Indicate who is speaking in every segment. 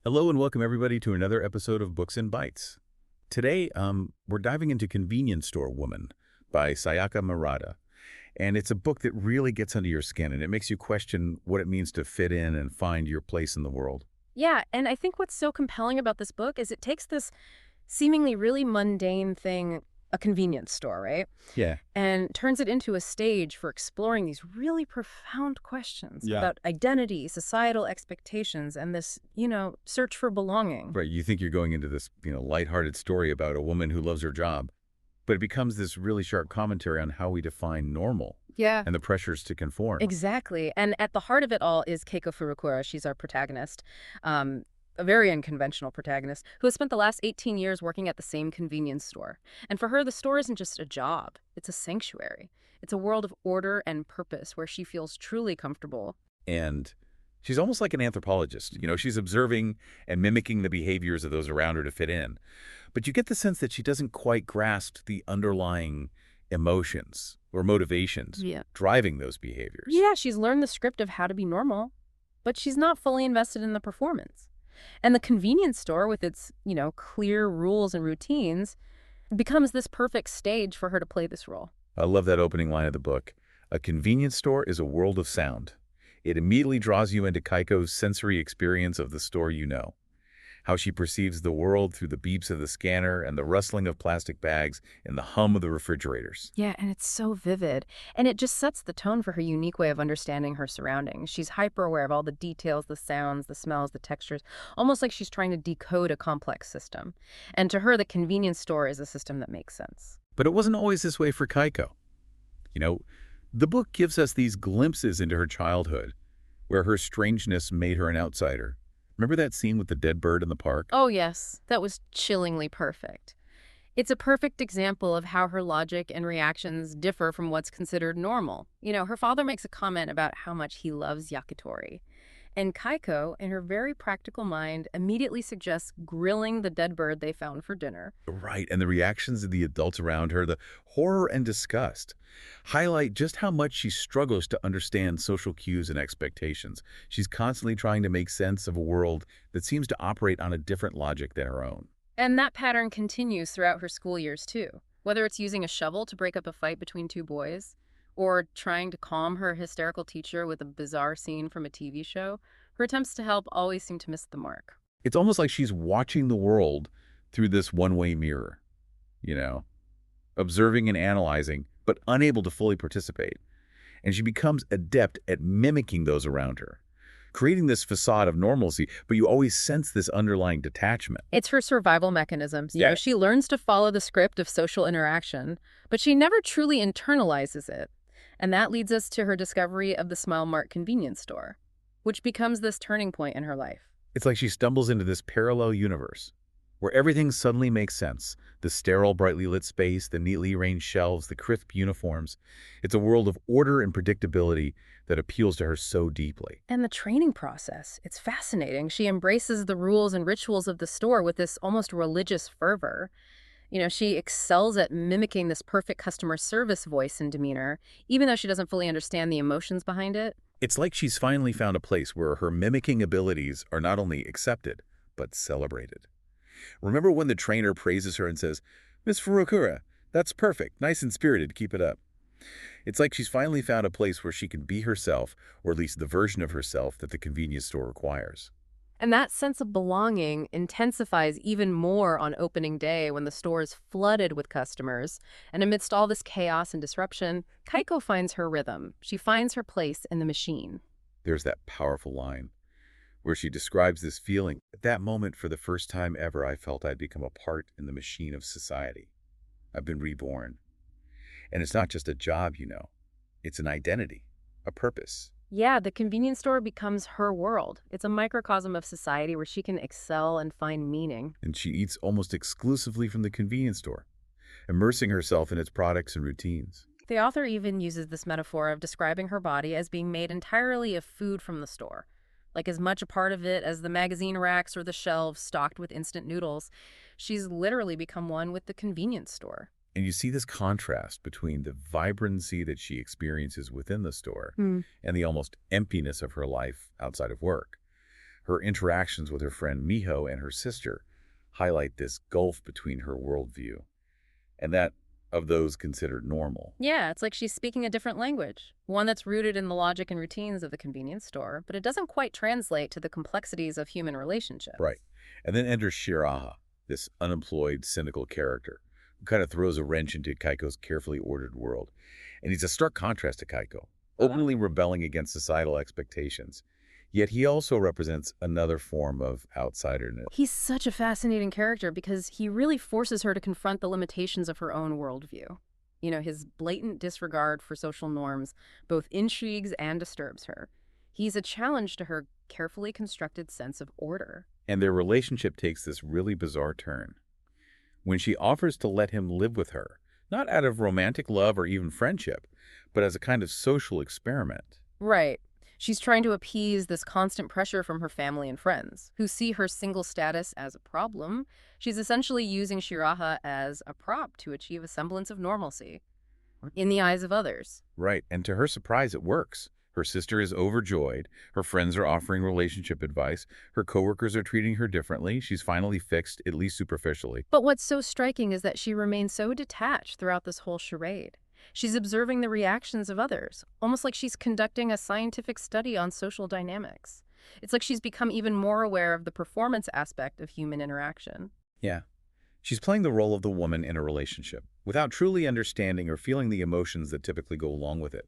Speaker 1: Hello and welcome everybody to another episode of Books and Bytes. Today, we're diving into Convenience Store Woman by Sayaka Murata. And it's a book that really gets under your skin and it makes you question what it means to fit in and find your place in the world.
Speaker 2: Yeah, and I think what's so compelling about this book is it takes this seemingly really mundane thing, a convenience store, right?
Speaker 1: Yeah.
Speaker 2: And turns it into a stage for exploring these really profound questions
Speaker 1: Yeah.
Speaker 2: about identity, societal expectations, and this, search for belonging.
Speaker 1: Right, you think you're going into this, lighthearted story about a woman who loves her job, but it becomes this really sharp commentary on how we define normal
Speaker 2: Yeah.
Speaker 1: and the pressures to conform.
Speaker 2: Exactly. And at the heart of it all is Keiko Furukura. She's our protagonist. A very unconventional protagonist who has spent the last 18 years working at the same convenience store. And for her, the store isn't just a job, it's a sanctuary. It's a world of order and purpose where she feels truly comfortable.
Speaker 1: And she's almost like an anthropologist. She's observing and mimicking the behaviors of those around her to fit in. But you get the sense that she doesn't quite grasp the underlying emotions or motivations
Speaker 2: Yeah.
Speaker 1: driving those behaviors.
Speaker 2: Yeah, she's learned the script of how to be normal, but she's not fully invested in the performance. And the convenience store, with its, clear rules and routines, becomes this perfect stage for her to play this role.
Speaker 1: I love that opening line of the book. A convenience store is a world of sound. It immediately draws you into Keiko's sensory experience of the store you know. How she perceives the world through the beeps of the scanner and the rustling of plastic bags and the hum of the refrigerators.
Speaker 2: Yeah, and it's so vivid. And it just sets the tone for her unique way of understanding her surroundings. She's hyper aware of all the details, the sounds, the smells, the textures, almost like she's trying to decode a complex system. And to her, the convenience store is a system that makes sense.
Speaker 1: But it wasn't always this way for Keiko. You know, the book gives us these glimpses into her childhood, where her strangeness made her an outsider. Remember that scene with the dead bird in the park?
Speaker 2: Oh, yes, that was chillingly perfect. It's a perfect example of how her logic and reactions differ from what's considered normal. Her father makes a comment about how much he loves yakitori. And Kaiko, in her very practical mind, immediately suggests grilling the dead bird they found for dinner.
Speaker 1: Right, and the reactions of the adults around her, the horror and disgust, highlight just how much she struggles to understand social cues and expectations. She's constantly trying to make sense of a world that seems to operate on a different logic than her own.
Speaker 2: And that pattern continues throughout her school years, too. Whether it's using a shovel to break up a fight between two boys, or trying to calm her hysterical teacher with a bizarre scene from a TV show, her attempts to help always seem to miss the mark.
Speaker 1: It's almost like she's watching the world through this one-way mirror, you know, observing and analyzing, but unable to fully participate. And she becomes adept at mimicking those around her, creating this facade of normalcy, but you always sense this underlying detachment.
Speaker 2: It's her survival mechanisms.
Speaker 1: Yeah.
Speaker 2: She learns to follow the script of social interaction, but she never truly internalizes it. And that leads us to her discovery of the Smile Mart convenience store, which becomes this turning point in her life.
Speaker 1: It's like she stumbles into this parallel universe where everything suddenly makes sense. The sterile, brightly lit space, the neatly arranged shelves, the crisp uniforms. It's a world of order and predictability that appeals to her so deeply.
Speaker 2: And the training process, it's fascinating. She embraces the rules and rituals of the store with this almost religious fervor. She excels at mimicking this perfect customer service voice and demeanor, even though she doesn't fully understand the emotions behind it.
Speaker 1: It's like she's finally found a place where her mimicking abilities are not only accepted, but celebrated. Remember when the trainer praises her and says, "Miss Furukura, that's perfect, nice and spirited, keep it up." It's like she's finally found a place where she can be herself, or at least the version of herself that the convenience store requires.
Speaker 2: And that sense of belonging intensifies even more on opening day when the store is flooded with customers. And amidst all this chaos and disruption, Kaiko finds her rhythm. She finds her place in the machine.
Speaker 1: There's that powerful line where she describes this feeling. At that moment, for the first time ever, I felt I'd become a part in the machine of society. I've been reborn. And it's not just a job, It's an identity, a purpose.
Speaker 2: Yeah, the convenience store becomes her world. It's a microcosm of society where she can excel and find meaning.
Speaker 1: And she eats almost exclusively from the convenience store, immersing herself in its products and routines.
Speaker 2: The author even uses this metaphor of describing her body as being made entirely of food from the store, like as much a part of it as the magazine racks or the shelves stocked with instant noodles. She's literally become one with the convenience store.
Speaker 1: And you see this contrast between the vibrancy that she experiences within the store and the almost emptiness of her life outside of work. Her interactions with her friend Miho and her sister highlight this gulf between her worldview and that of those considered normal.
Speaker 2: Yeah, it's like she's speaking a different language, one that's rooted in the logic and routines of the convenience store, but it doesn't quite translate to the complexities of human relationships.
Speaker 1: Right. And then enters Shiraha, this unemployed, cynical character who kind of throws a wrench into Keiko's carefully ordered world. And he's a stark contrast to Keiko, openly rebelling against societal expectations. Yet he also represents another form of outsiderness.
Speaker 2: He's such a fascinating character because he really forces her to confront the limitations of her own worldview. His blatant disregard for social norms both intrigues and disturbs her. He's a challenge to her carefully constructed sense of order.
Speaker 1: And their relationship takes this really bizarre turn when she offers to let him live with her, not out of romantic love or even friendship, but as a kind of social experiment.
Speaker 2: Right. She's trying to appease this constant pressure from her family and friends, who see her single status as a problem. She's essentially using Shiraha as a prop to achieve a semblance of normalcy in the eyes of others.
Speaker 1: Right, and to her surprise, it works. Her sister is overjoyed. Her friends are offering relationship advice. Her coworkers are treating her differently. She's finally fixed, at least superficially.
Speaker 2: But what's so striking is that she remains so detached throughout this whole charade. She's observing the reactions of others, almost like she's conducting a scientific study on social dynamics. It's like she's become even more aware of the performance aspect of human interaction.
Speaker 1: Yeah. She's playing the role of the woman in a relationship, without truly understanding or feeling the emotions that typically go along with it.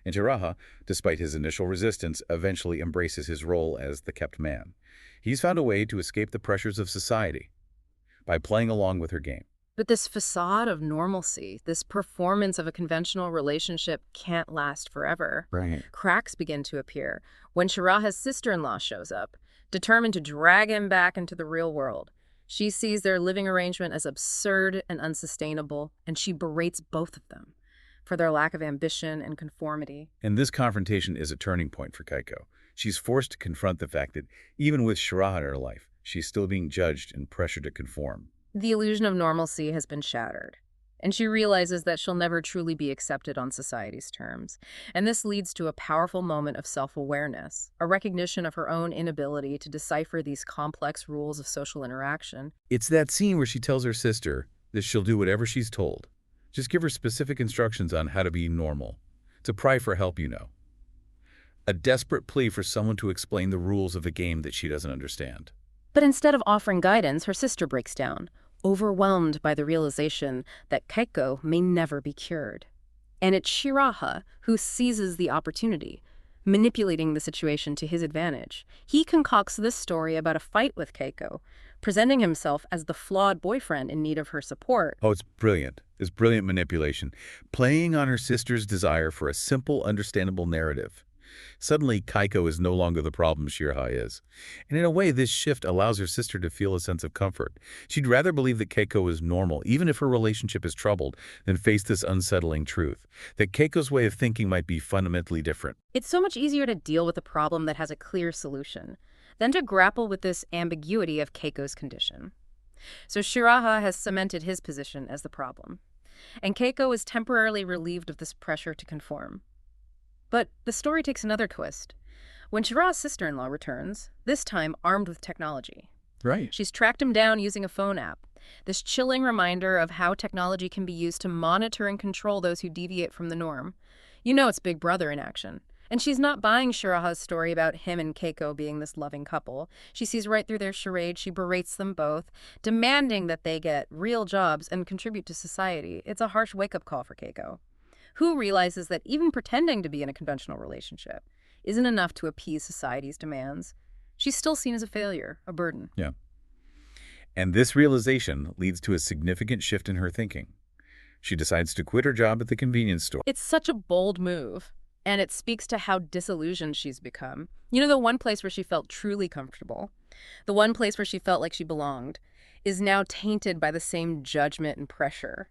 Speaker 1: And Shiraha, despite his initial resistance, eventually embraces his role as the kept man. He's found a way to escape the pressures of society by playing along with her game.
Speaker 2: But this facade of normalcy, this performance of a conventional relationship can't last forever.
Speaker 1: Right.
Speaker 2: Cracks begin to appear when Shiraha's sister-in-law shows up, determined to drag him back into the real world. She sees their living arrangement as absurd and unsustainable, and she berates both of them for their lack of ambition and conformity.
Speaker 1: And this confrontation is a turning point for Keiko. She's forced to confront the fact that even with Shiraha in her life, she's still being judged and pressured to conform.
Speaker 2: The illusion of normalcy has been shattered, and she realizes that she'll never truly be accepted on society's terms. And this leads to a powerful moment of self-awareness, a recognition of her own inability to decipher these complex rules of social interaction.
Speaker 1: It's that scene where she tells her sister that she'll do whatever she's told. Just give her specific instructions on how to be normal. It's a cry for help, A desperate plea for someone to explain the rules of a game that she doesn't understand.
Speaker 2: But instead of offering guidance, her sister breaks down, overwhelmed by the realization that Keiko may never be cured. And it's Shiraha who seizes the opportunity, manipulating the situation to his advantage. He concocts this story about a fight with Keiko, presenting himself as the flawed boyfriend in need of her support.
Speaker 1: Oh, it's brilliant. It's brilliant manipulation, playing on her sister's desire for a simple, understandable narrative. Suddenly, Keiko is no longer the problem Shiraha is. And in a way, this shift allows her sister to feel a sense of comfort. She'd rather believe that Keiko is normal, even if her relationship is troubled, than face this unsettling truth, that Keiko's way of thinking might be fundamentally different.
Speaker 2: It's so much easier to deal with a problem that has a clear solution than to grapple with this ambiguity of Keiko's condition. So Shiraha has cemented his position as the problem, and Keiko is temporarily relieved of this pressure to conform. But the story takes another twist. When Shiraha's sister-in-law returns, this time armed with technology.
Speaker 1: Right.
Speaker 2: She's tracked him down using a phone app, this chilling reminder of how technology can be used to monitor and control those who deviate from the norm. It's Big Brother in action. And she's not buying Shiraha's story about him and Keiko being this loving couple. She sees right through their charade. She berates them both, demanding that they get real jobs and contribute to society. It's a harsh wake-up call for Keiko, who realizes that even pretending to be in a conventional relationship isn't enough to appease society's demands. She's still seen as a failure, a burden.
Speaker 1: Yeah. And this realization leads to a significant shift in her thinking. She decides to quit her job at the convenience store.
Speaker 2: It's such a bold move, and it speaks to how disillusioned she's become. The one place where she felt truly comfortable, the one place where she felt like she belonged, is now tainted by the same judgment and pressure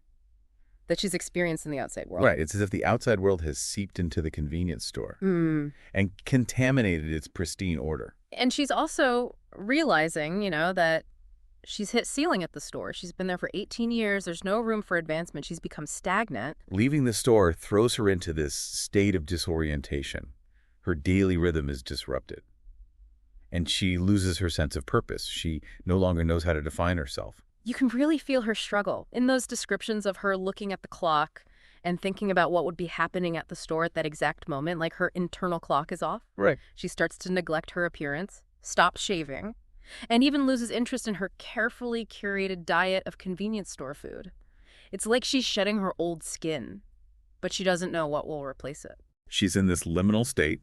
Speaker 2: that she's experienced in the outside world.
Speaker 1: Right. It's as if the outside world has seeped into the convenience store and contaminated its pristine order.
Speaker 2: And she's also realizing, that she's hit ceiling at the store. She's been there for 18 years. There's no room for advancement. She's become stagnant.
Speaker 1: Leaving the store throws her into this state of disorientation. Her daily rhythm is disrupted. And she loses her sense of purpose. She no longer knows how to define herself.
Speaker 2: You can really feel her struggle in those descriptions of her looking at the clock and thinking about what would be happening at the store at that exact moment, like her internal clock is off.
Speaker 1: Right.
Speaker 2: She starts to neglect her appearance, stops shaving, and even loses interest in her carefully curated diet of convenience store food. It's like she's shedding her old skin, but she doesn't know what will replace it.
Speaker 1: She's in this liminal state,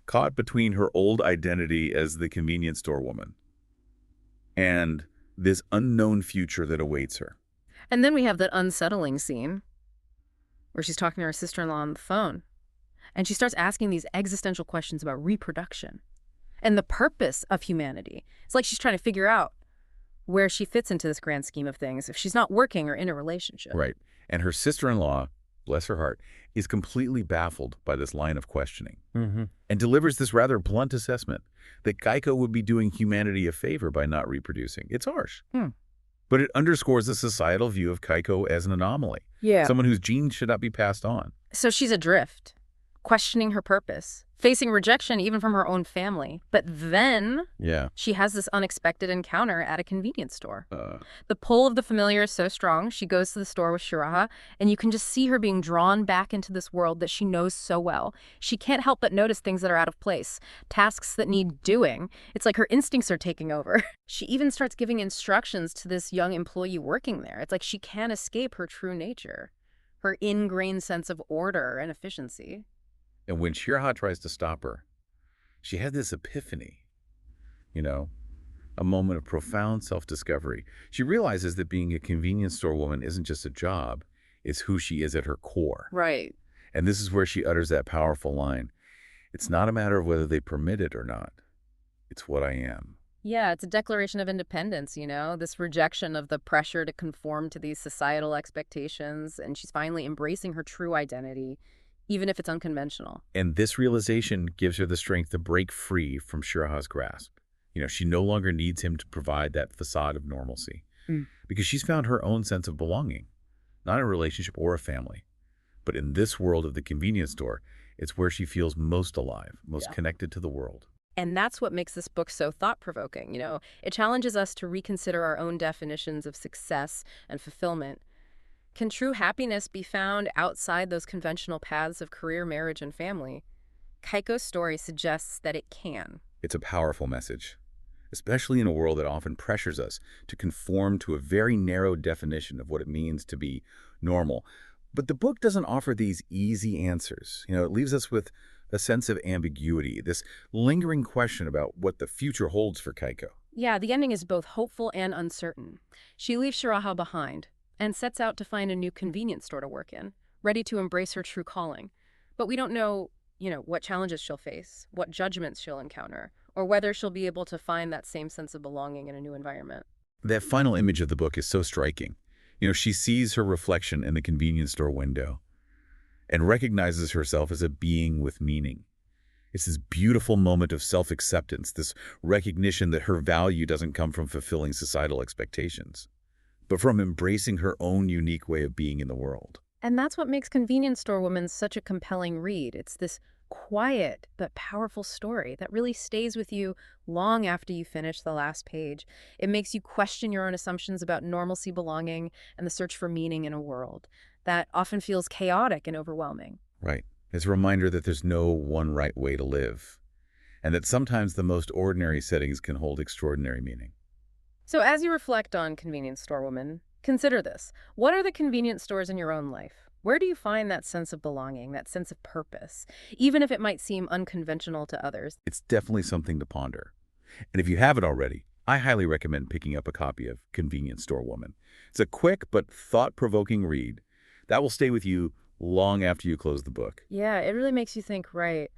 Speaker 1: caught between her old identity as the convenience store woman and this unknown future that awaits her.
Speaker 2: And then we have that unsettling scene where she's talking to her sister-in-law on the phone, and she starts asking these existential questions about reproduction and the purpose of humanity. It's like she's trying to figure out where she fits into this grand scheme of things if she's not working or in a relationship.
Speaker 1: Right. And her sister-in-law, bless her heart, is completely baffled by this line of questioning and delivers this rather blunt assessment that Keiko would be doing humanity a favor by not reproducing. It's harsh. But it underscores the societal view of Keiko as an anomaly, someone whose genes should not be passed on.
Speaker 2: So she's adrift, questioning her purpose, facing rejection even from her own family. But then she has this unexpected encounter at a convenience store. The pull of the familiar is so strong, she goes to the store with Shiraha, and you can just see her being drawn back into this world that she knows so well. She can't help but notice things that are out of place, tasks that need doing. It's like her instincts are taking over. She even starts giving instructions to this young employee working there. It's like she can't escape her true nature, her ingrained sense of order and efficiency.
Speaker 1: And when Shiraha tries to stop her, she has this epiphany, a moment of profound self-discovery. She realizes that being a convenience store woman isn't just a job, it's who she is at her core.
Speaker 2: Right.
Speaker 1: And this is where she utters that powerful line. It's not a matter of whether they permit it or not. It's what I am.
Speaker 2: Yeah, it's a declaration of independence, this rejection of the pressure to conform to these societal expectations. And she's finally embracing her true identity, even if it's unconventional.
Speaker 1: And this realization gives her the strength to break free from Shiraha's grasp. She no longer needs him to provide that facade of normalcy because she's found her own sense of belonging, not in a relationship or a family, but in this world of the convenience store. It's where she feels most alive, most connected to the world.
Speaker 2: And that's what makes this book so thought-provoking. It challenges us to reconsider our own definitions of success and fulfillment. Can true happiness be found outside those conventional paths of career, marriage, and family? Keiko's story suggests that it can.
Speaker 1: It's a powerful message, especially in a world that often pressures us to conform to a very narrow definition of what it means to be normal. But the book doesn't offer these easy answers. It leaves us with a sense of ambiguity, this lingering question about what the future holds for Keiko.
Speaker 2: Yeah, the ending is both hopeful and uncertain. She leaves Shiraha behind and sets out to find a new convenience store to work in, ready to embrace her true calling. But we don't know, what challenges she'll face, what judgments she'll encounter, or whether she'll be able to find that same sense of belonging in a new environment.
Speaker 1: That final image of the book is so striking. She sees her reflection in the convenience store window and recognizes herself as a being with meaning. It's this beautiful moment of self-acceptance, this recognition that her value doesn't come from fulfilling societal expectations, but from embracing her own unique way of being in the world.
Speaker 2: And that's what makes Convenience Store Woman such a compelling read. It's this quiet but powerful story that really stays with you long after you finish the last page. It makes you question your own assumptions about normalcy, belonging, and the search for meaning in a world that often feels chaotic and overwhelming.
Speaker 1: Right. It's a reminder that there's no one right way to live, and that sometimes the most ordinary settings can hold extraordinary meaning.
Speaker 2: So as you reflect on Convenience Store Woman, consider this. What are the convenience stores in your own life? Where do you find that sense of belonging, that sense of purpose, even if it might seem unconventional to others?
Speaker 1: It's definitely something to ponder. And if you haven't already, I highly recommend picking up a copy of Convenience Store Woman. It's a quick but thought-provoking read that will stay with you long after you close the book.
Speaker 2: Yeah, it really makes you think, right?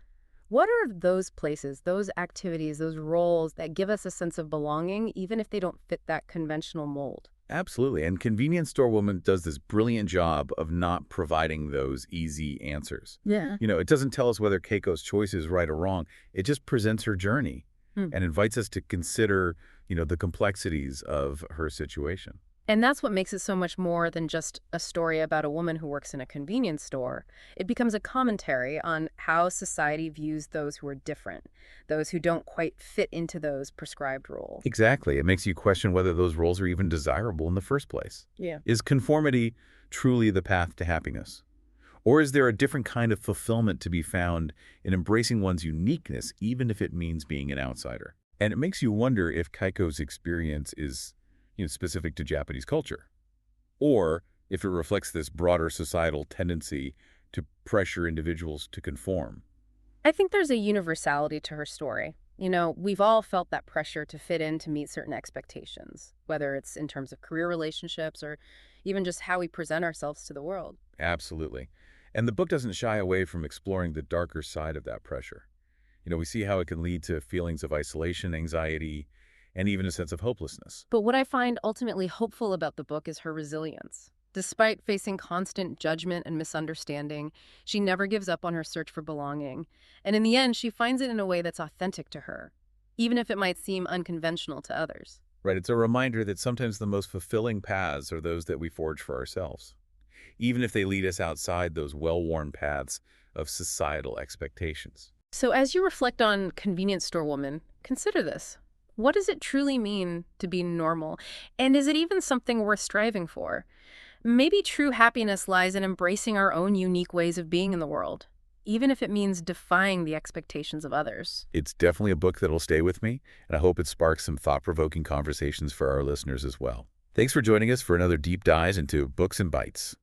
Speaker 2: What are those places, those activities, those roles that give us a sense of belonging, even if they don't fit that conventional mold?
Speaker 1: Absolutely. And Convenience Store Woman does this brilliant job of not providing those easy answers.
Speaker 2: Yeah.
Speaker 1: It doesn't tell us whether Keiko's choice is right or wrong. It just presents her journey and invites us to consider, the complexities of her situation.
Speaker 2: And that's what makes it so much more than just a story about a woman who works in a convenience store. It becomes a commentary on how society views those who are different, those who don't quite fit into those prescribed roles.
Speaker 1: Exactly. It makes you question whether those roles are even desirable in the first place.
Speaker 2: Yeah.
Speaker 1: Is conformity truly the path to happiness? Or is there a different kind of fulfillment to be found in embracing one's uniqueness, even if it means being an outsider? And it makes you wonder if Keiko's experience is, specific to Japanese culture, or if it reflects this broader societal tendency to pressure individuals to conform.
Speaker 2: I think there's a universality to her story. We've all felt that pressure to fit in to meet certain expectations, whether it's in terms of career relationships or even just how we present ourselves to the world.
Speaker 1: Absolutely. And the book doesn't shy away from exploring the darker side of that pressure. We see how it can lead to feelings of isolation, anxiety, and even a sense of hopelessness.
Speaker 2: But what I find ultimately hopeful about the book is her resilience. Despite facing constant judgment and misunderstanding, she never gives up on her search for belonging. And in the end, she finds it in a way that's authentic to her, even if it might seem unconventional to others.
Speaker 1: Right, it's a reminder that sometimes the most fulfilling paths are those that we forge for ourselves, even if they lead us outside those well-worn paths of societal expectations.
Speaker 2: So as you reflect on Convenience Store Woman, consider this. What does it truly mean to be normal? And is it even something worth striving for? Maybe true happiness lies in embracing our own unique ways of being in the world, even if it means defying the expectations of others.
Speaker 1: It's definitely a book that'll stay with me, and I hope it sparks some thought-provoking conversations for our listeners as well. Thanks for joining us for another deep dive into Books and Bytes.